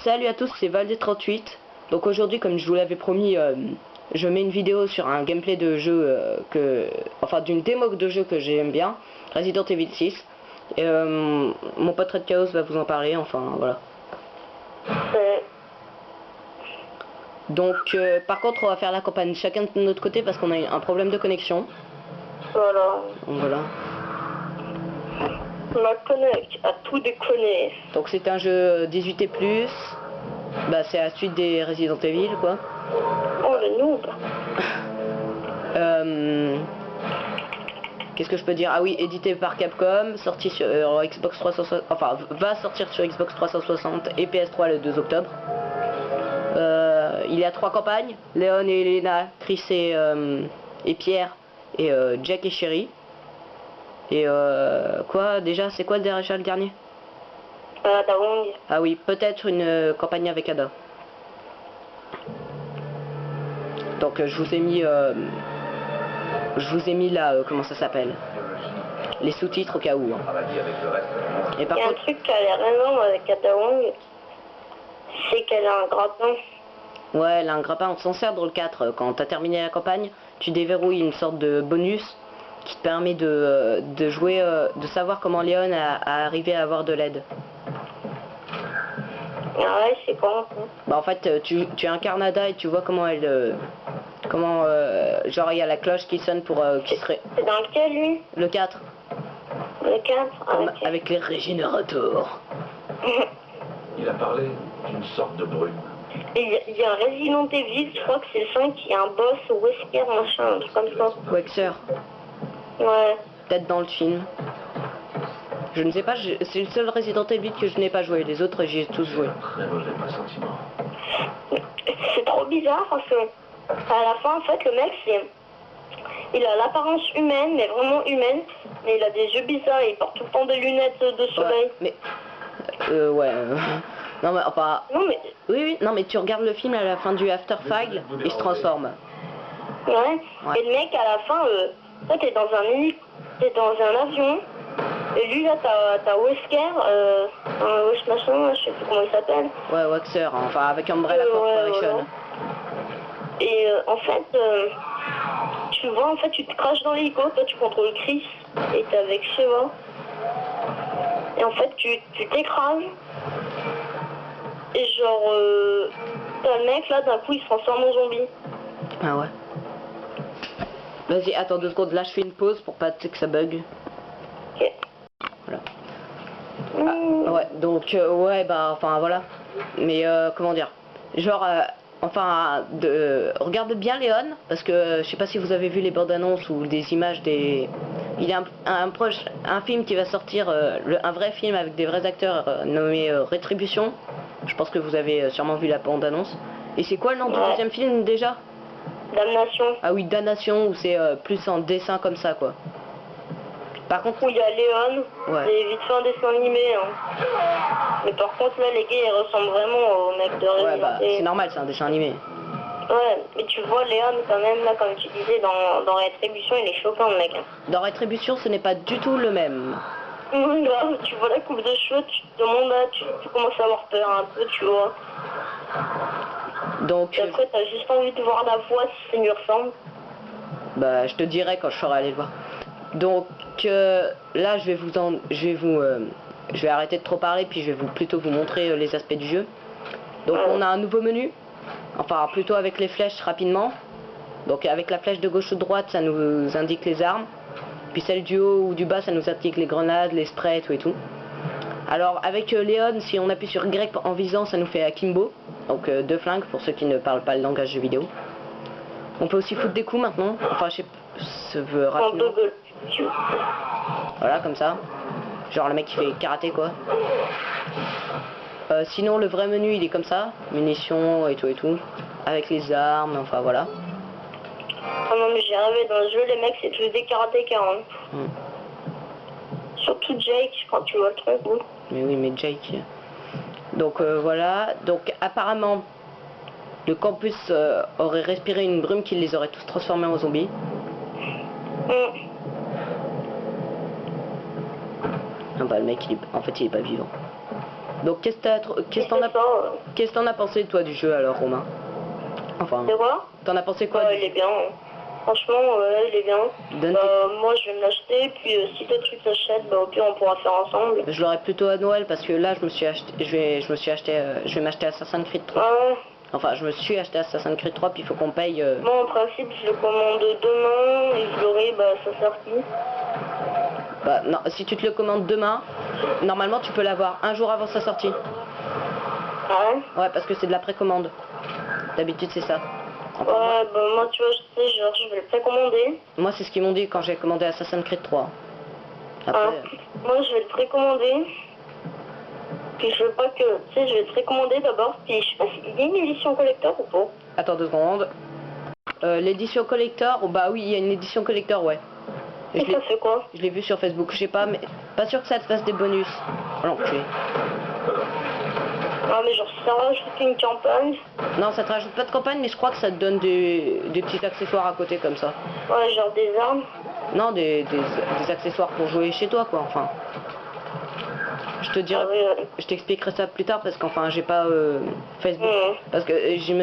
Salut à tous, c'est Valdez38. Donc aujourd'hui, comme je vous l'avais promis, je mets une vidéo sur un gameplay de jeu enfin d'une démo de jeu que j'aime bien, Resident Evil 6. Et, mon pote Red Chaos va vous en parler, enfin voilà. Donc par contre, on va faire la campagne chacun de notre côté parce qu'on a un problème de connexion. Voilà. Donc voilà. Ma connect a tout déconné. Donc c'est un jeu 18+. Bah c'est la suite des Resident Evil quoi. Oh le noob. Qu'est-ce que je peux dire? Ah oui, édité par Capcom, sorti sur Xbox 360, enfin va sortir sur Xbox 360 et PS3 le 2 octobre. Il y a 3 campagnes, Léon et Elena, Chris et Pierre, et Jack et Sherry. Et quoi déjà, c'est quoi déjà le dernier? Daong. Ah oui, peut-être une campagne avec Ada. Donc je vous ai mis là, comment ça s'appelle, les sous-titres au cas où. Hein. Et par Il y a contre, un truc qui a l'air énorme avec Daong, c'est qu'elle a un grappin. ouais, elle a un grappin, on s'en sert dans le 4. Quand t'as terminé la campagne, tu déverrouilles une sorte de bonus qui te permet de jouer, de savoir comment Léon a arrivé à avoir de l'aide. Ah ouais, c'est quoi ça? Bah en fait, tu incarnes Ada et tu vois comment elle... genre il y a la cloche qui sonne pour... qui serait... C'est dans lequel lui? Le 4. Le 4 Avec les régénérateurs. Il a parlé d'une sorte de brume. Et il y a un Resident Evil, je crois que c'est le 5, qui a un boss Wesker machin, un truc comme ça. Wexer. Ouais. Peut-être dans le film. Je ne sais pas, c'est le seul Resident Evil que je n'ai pas joué. Les autres, j'y ai tous joué. Très mauvais pressentiment. C'est trop bizarre parce que à la fin, en fait, le mec, il a l'apparence humaine, mais vraiment humaine, mais il a des yeux bizarres et il porte tout le temps des lunettes de soleil. Ouais, mais... ouais... non mais enfin... Non mais... Oui, non mais tu regardes le film à la fin du After File, il se transforme. Ouais. Et le mec, à la fin, toi, t'es dans un avion, et lui, là, t'as Wesker, Wesh machin, je sais plus comment il s'appelle. Ouais, Wexer, enfin, avec Umbrella Corporation. Voilà. Et en fait, tu vois, en fait, tu te craches dans l'hélico, toi, tu contrôles Chris, et t'es avec Sheva. Et en fait, tu t'écrases, et genre, t'as le mec, là, d'un coup, il se transforme en zombie. Ah ouais. Vas-y, attends 2 secondes, là, je fais une pause pour pas que ça bug. Ok. Voilà. Ah, ouais, donc, ouais, bah, enfin, voilà. Mais, comment dire, genre, enfin, regarde bien Léon, parce que je sais pas si vous avez vu les bandes annonces ou des images des... Il y a un film qui va sortir, un vrai film avec des vrais acteurs nommé Rétribution. Je pense que vous avez sûrement vu la bande annonce. Et c'est quoi le nom du deuxième film déjà? Damnation. Ah oui, Damnation, où c'est plus en dessin comme ça quoi. Par contre, où il y a Léon, ouais. C'est vite fait un dessin animé. Hein. Mais par contre, là, les gars, ils ressemblent vraiment au mec de Resident Evil. Ouais, bah, c'est normal, c'est un dessin animé. Ouais, mais tu vois, Léon, quand même, là, comme tu disais, dans Rétribution, il est choquant, le mec. Dans Rétribution, ce n'est pas du tout le même. Grave, tu vois la coupe de cheveux, tu te demandes, là, tu commences à avoir peur un peu, tu vois. Donc... Et après, t'as juste envie de voir la voix, si ça lui ressemble. Bah, je te dirai quand je serai allé le voir. Donc là je vais arrêter de trop parler puis je vais plutôt vous montrer les aspects du jeu. Donc on a un nouveau menu, enfin plutôt avec les flèches rapidement. Donc avec la flèche de gauche ou de droite ça nous indique les armes, puis celle du haut ou du bas ça nous indique les grenades, les sprays, tout et tout. Alors avec Léon, si on appuie sur Y en visant ça nous fait Akimbo, donc 2 flingues pour ceux qui ne parlent pas le langage jeu vidéo. On peut aussi foutre des coups maintenant, enfin je sais pas, rapidement. Voilà, comme ça. Genre le mec qui fait karaté quoi. Sinon le vrai menu il est comme ça. Munitions et tout. Avec les armes, enfin voilà. Ah non mais j'ai rêvé dans le jeu, les mecs c'est tous des karatékas. Hein. Surtout Jake, quand tu vois le truc. Oui. Mais oui, mais Jake. Donc voilà. Donc apparemment le campus aurait respiré une brume qui les aurait tous transformés en zombies. Ah bah le mec en fait il est pas vivant. Donc qu'est-ce que t'en as pensé toi du jeu alors, Romain? Enfin, C'est quoi? t'en as pensé quoi Il est bien. Franchement, ouais, il est bien. Moi, je vais me l'acheter, puis si toi tu t'achètes, au pire, on pourra faire ensemble. Je l'aurai plutôt à Noël parce que là, je vais m'acheter Assassin's Creed 3. Ah. Enfin, je me suis acheté Assassin's Creed 3, puis il faut qu'on paye... Moi, en principe, je le commande demain et je l'aurai sa sortie. Bah, non, si tu te le commandes demain, normalement, tu peux l'avoir un jour avant sa sortie. Ah ouais? Ouais, parce que c'est de la précommande. D'habitude, c'est ça. Enfin, ouais, moi, tu vois, je sais, genre, je vais le précommander. Moi, c'est ce qu'ils m'ont dit quand j'ai commandé Assassin's Creed 3. Après... moi, je vais le précommander. Puis je veux pas que... Tu sais, je vais le précommander d'abord. Puis je sais pas s'il y a une édition collector ou pas. Attends 2 secondes. L'édition collector, oh, bah oui, il y a une édition collector, ouais. Et ça fait quoi? Je l'ai vu sur Facebook, je sais pas, mais pas sûr que ça te fasse des bonus. Oh l'enculé. Ah mais genre ça rajoute une campagne. Non, ça te rajoute pas de campagne, mais je crois que ça te donne des petits accessoires à côté comme ça. Ouais, genre des armes. Non, des accessoires pour jouer chez toi, quoi, enfin. Je te dirai, je t'expliquerai ça plus tard parce qu'enfin j'ai pas Facebook. Parce que j'ai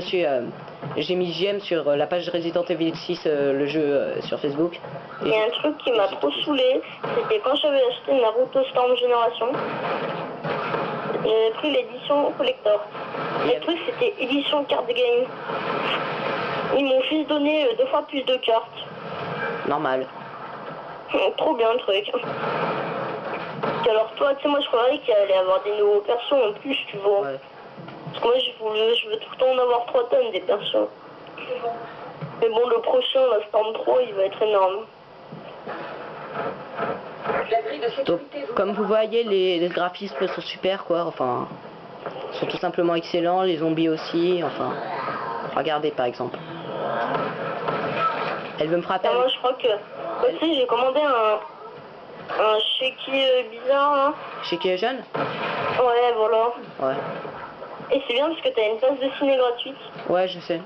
mis j'aime sur la page Resident Evil 6, le jeu sur Facebook. Il y a un truc qui m'a trop saoulé, c'était quand j'avais acheté Naruto Storm Generation. J'avais pris l'édition collector. Le truc c'était édition card game. Ils m'ont juste donné 2 fois plus de cartes. Normal. Trop bien le truc. Alors toi, tu sais, moi je croyais qu'il allait y avoir des nouveaux persos en plus, tu vois. Ouais. Parce que moi je veux tout le temps en avoir 3 tonnes des persos. Mais bon, le prochain, la Storm 3, il va être énorme. Donc, comme vous voyez, les graphismes sont super, quoi, enfin, sont tout simplement excellents, les zombies aussi, enfin, regardez par exemple. Elle veut me frapper. Moi je crois que, tu sais, j'ai commandé un chéquier bizarre là. Chéquier jeune? Ouais, voilà. Ouais. Et c'est bien parce que t'as une place de ciné gratuite. Ouais, je sais.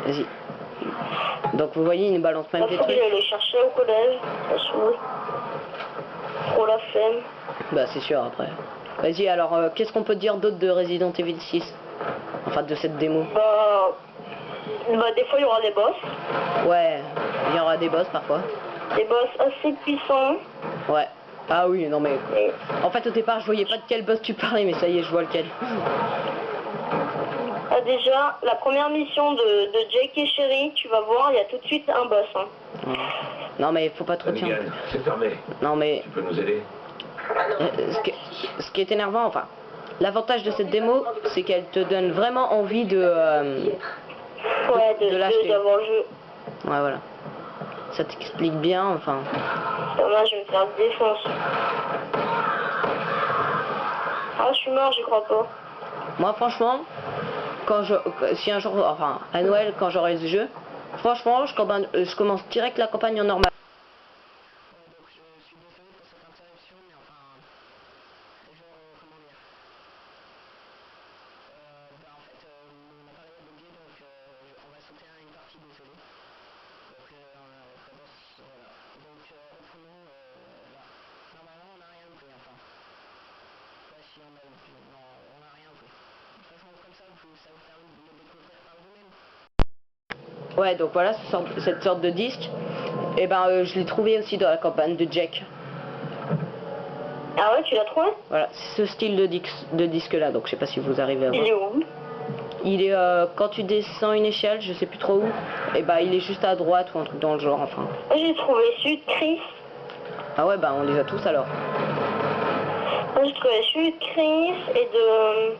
Vas-y. Donc vous voyez, il nous balance même des trucs. Je vais aller chercher au collège, ça saoule. Trop la flemme. Bah c'est sûr après. Vas-y, alors qu'est-ce qu'on peut dire d'autre de Resident Evil 6? Enfin de cette démo. Des fois il y aura des boss. Ouais, il y aura des boss parfois. Des boss assez puissants. Ouais. Ah oui, non mais... En fait au départ je voyais pas de quel boss tu parlais, mais ça y est, je vois lequel. Ah, déjà, la première mission de Jake et Sherry, tu vas voir, il y a tout de suite un boss. Hein. Non mais faut pas trop tirer. C'est fermé. Non mais... Tu peux nous aider? Ce qui est énervant, enfin, l'avantage de cette démo, c'est qu'elle te donne vraiment envie de l'acheter. D'avoir le jeu. Ouais, voilà. Ça t'explique bien, enfin. Moi, je vais me faire défoncer. Ah, je suis mort, j'y crois pas. Moi, franchement, si un jour, enfin, à Noël, quand j'aurai ce jeu, franchement, je commence direct la campagne en normal. Ouais, donc voilà, cette sorte de disque, et ben je l'ai trouvé aussi dans la campagne de Jack. Ah ouais, tu l'as trouvé? Voilà, c'est ce style de disque là, donc je sais pas si vous arrivez à voir. Il est où? Il est, quand tu descends une échelle, je sais plus trop où, et ben il est juste à droite ou un truc dans le genre, enfin. J'ai trouvé celui de Chris. Ah ouais, bah on les a tous alors. Moi j'ai trouvé celui de Chris et de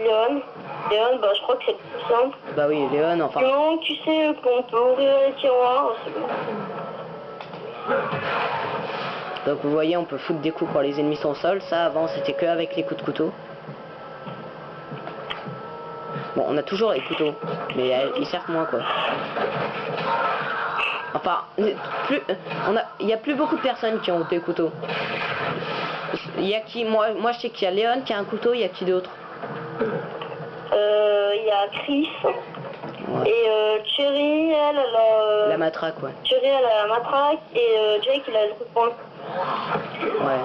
Léon. Léon, bah je crois que c'est le plus simple. Bah oui, Léon, enfin. Non, tu sais qu'on peut ouvrir les tiroirs, c'est bon. Donc vous voyez, on peut foutre des coups quand les ennemis sont au sol. Ça, avant, c'était que avec les coups de couteau. Bon, on a toujours les couteaux, mais ils servent moins, quoi. Enfin, il n'y a plus beaucoup de personnes qui ont des couteaux. Il y a qui? Moi je sais qu'il y a Léon qui a un couteau, il y a qui d'autre? Il y a Chris. Ouais. Et Cherry, elle a... la matraque, ouais. Cherry, elle a la matraque et Jake, il a le coup de poing. Ouais.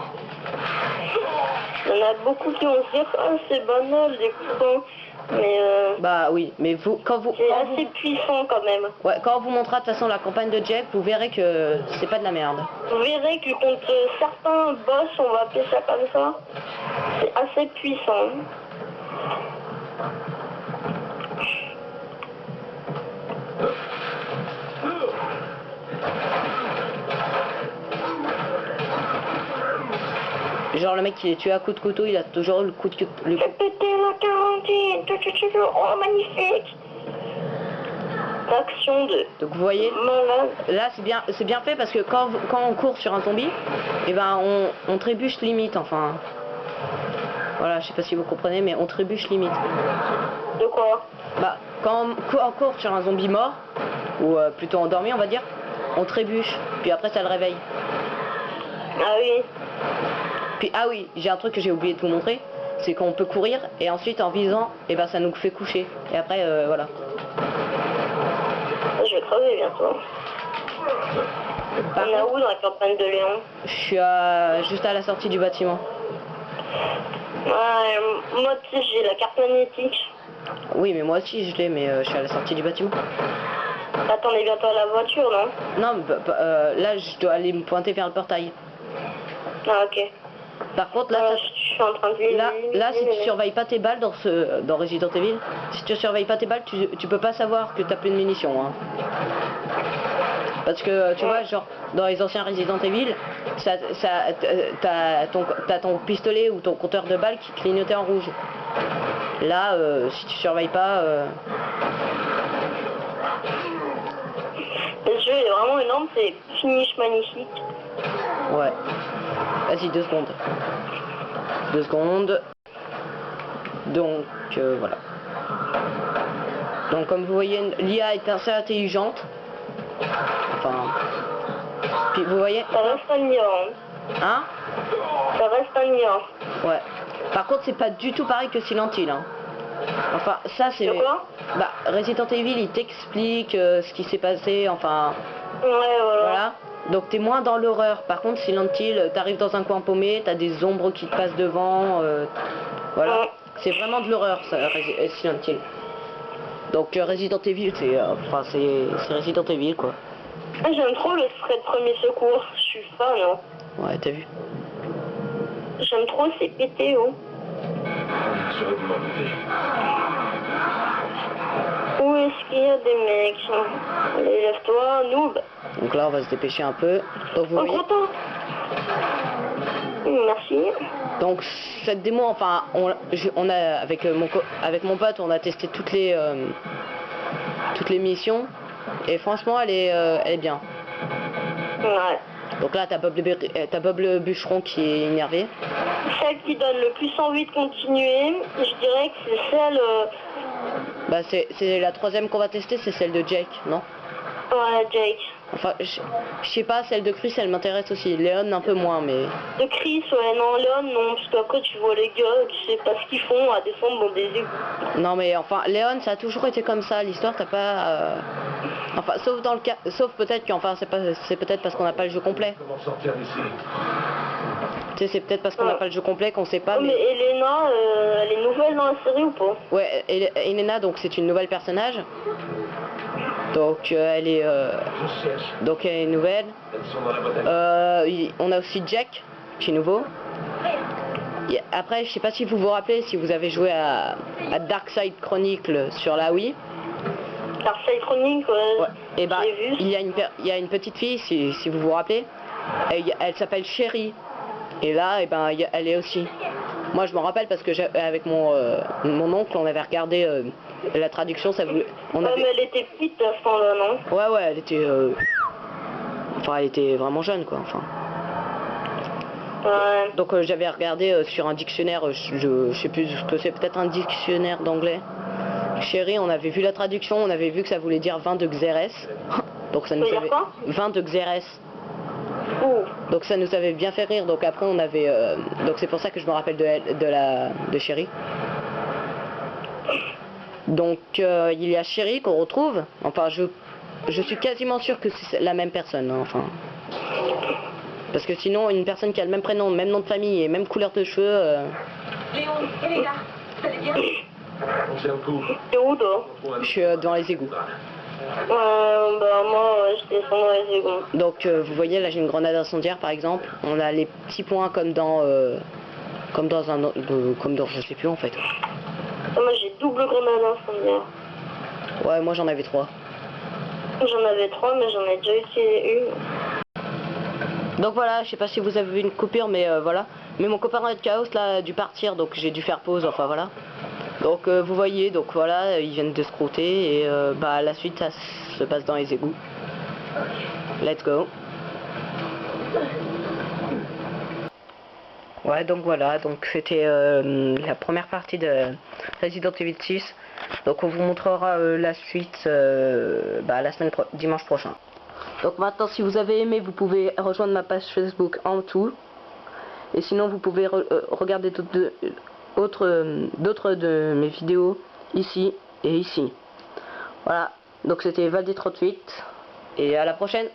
Il y en a beaucoup qui vont se dire, ah, c'est banal, des coups, mais Bah oui, mais vous, c'est assez puissant quand même. ouais, quand on vous montrera de toute façon la campagne de Jack, vous verrez que c'est pas de la merde. Vous verrez que contre certains boss, on va appeler ça comme ça, c'est assez puissant. Genre le mec qui est tué à coups de couteau, il a toujours le coup de J'ai pété la quarantaine, oh magnifique. L'action de Donc vous voyez, malade. là c'est bien fait parce que quand on court sur un zombie, et ben on trébuche limite, enfin. Voilà, je sais pas si vous comprenez, mais on trébuche limite. De quoi? Bah, quand on court sur un zombie mort, ou plutôt endormi on va dire, on trébuche, puis après ça le réveille. Ah oui. Puis ah oui, j'ai un truc que j'ai oublié de vous montrer, c'est qu'on peut courir et ensuite en visant, et ben ça nous fait coucher. Et après voilà. Je vais crever bientôt. Par On est contre, où dans la campagne de Léon? je suis juste à la sortie du bâtiment. Moi tu sais, j'ai la carte magnétique. Oui, mais moi aussi je l'ai, mais je suis à la sortie du bâtiment. Attends, on est bientôt à la voiture, non? Non, là je dois aller me pointer vers le portail. Ah ok. Par contre, là, Je suis en train de là si tu surveilles pas tes balles dans Resident Evil, si tu surveilles pas tes balles, tu peux pas savoir que t'as plus de munitions. Hein. Parce que tu vois, genre dans les anciens Resident Evil, t'as ton pistolet ou ton compteur de balles qui clignotait en rouge. Là, si tu surveilles pas. Le jeu est vraiment énorme, c'est finish magnifique. Ouais. Vas-y, 2 secondes. 2 secondes. Donc, voilà. Donc, comme vous voyez, l'IA est assez intelligente. Enfin... Puis, vous voyez... Ça reste améliorant. Hein? Ça reste améliorant. Ouais. Par contre, c'est pas du tout pareil que Silent Hill, hein. Enfin, ça, c'est... De quoi? Bah, Resident Evil, il t'explique ce qui s'est passé, enfin... Ouais, voilà. Voilà. Donc t'es moins dans l'horreur. Par contre, Silent Hill, t'arrives dans un coin paumé, t'as des ombres qui te passent devant. Voilà. Ouais. C'est vraiment de l'horreur, ça, Silent Hill. Donc Resident Evil, c'est enfin c'est Resident Evil quoi. Ah, j'aime trop le frais de premier secours. Je suis fan. Hein. Ouais, t'as vu. J'aime trop ces PTO. J'aurais dû m'en douter. Où est-ce qu'il y a des mecs? Allez, lève-toi, noob. Donc là, on va se dépêcher un peu. Donc vous Un voyez. gros temps. Merci. Donc cette démo, enfin, on a avec mon pote, on a testé toutes les missions et franchement, elle est bien. Ouais. Donc là, t'as Bob le bûcheron qui est énervé. Celle qui donne le plus envie de continuer, je dirais que c'est celle... Bah c'est la 3e qu'on va tester, c'est celle de Jake, non? Ouais, Jake. Enfin, je sais pas, celle de Chris, elle m'intéresse aussi. Léon, un peu moins, mais... De Chris, ouais, non, Léon, non, parce qu'après tu vois les gars, tu sais pas ce qu'ils font à descendre dans des égouts. Non, mais enfin, Léon, ça a toujours été comme ça, l'histoire, t'as pas... Enfin, sauf dans le cas... Sauf peut-être qu'enfin, c'est peut-être parce qu'on n'a pas le jeu complet. Comment sortir d'ici? Tu sais, c'est peut-être parce qu'on n'a pas le jeu complet qu'on sait pas, Mais Elena, elle est nouvelle dans la série ou pas? Ouais, Elena, donc c'est une nouvelle personnage. Donc elle est... Je cherche. Donc elle est nouvelle. Elles sont dans la botanique. On a aussi Jack, qui est nouveau. Après, je sais pas si vous vous rappelez, si vous avez joué à Dark Side Chronicle sur la Wii. Dark Side Chronicle, Ouais. Et bah, j'ai vu. il y a une petite fille, si vous vous rappelez. Elle s'appelle Sherry. Et là, et ben, elle est aussi. Moi, je m'en rappelle parce que avec mon oncle, on avait regardé la traduction. Ça voulait. Ouais, mais elle était petite à ce temps-là, non? Ouais, elle était. Enfin, elle était vraiment jeune, quoi. Enfin. Ouais. Donc j'avais regardé sur un dictionnaire, je sais plus ce que c'est, peut-être un dictionnaire d'anglais. Chérie, on avait vu la traduction, on avait vu que ça voulait dire vin de Xérès. Donc ça nous Ça veut avait... dire quoi? Vin de Xérès. Ouh. Donc ça nous avait bien fait rire. Donc après on avait... Donc c'est pour ça que je me rappelle de Chérie. Donc il y a Chérie qu'on retrouve. Enfin je suis quasiment sûr que c'est la même personne. Hein, enfin. Parce que sinon, une personne qui a le même prénom, même nom de famille et même couleur de cheveux... Léon, elle est là. Vous allez bien? On tient le coup. T'es où, toi? Je suis dans les égouts. Bah moi, je descends dans les égouts. Donc vous voyez, là j'ai une grenade incendiaire par exemple. On a les petits points comme dans un autre... comme dans je sais plus en fait. Moi, j'ai double grenade incendiaire. Ouais, moi j'en avais 3. J'en avais 3, mais j'en ai déjà utilisé une. Donc voilà, je sais pas si vous avez vu une coupure, mais voilà. Mais mon copain Red Chaos là a dû partir, donc j'ai dû faire pause, enfin voilà. Donc vous voyez, donc voilà, ils viennent de se croûter et bah la suite ça se passe dans les égouts. Let's go. Ouais, donc voilà, donc c'était la première partie de Resident Evil 6. Donc on vous montrera la suite la dimanche prochain. Donc maintenant, si vous avez aimé, vous pouvez rejoindre ma page Facebook en dessous. Et sinon, vous pouvez regarder d'autres de mes vidéos ici et ici. Voilà, donc c'était Valdi38 et à la prochaine.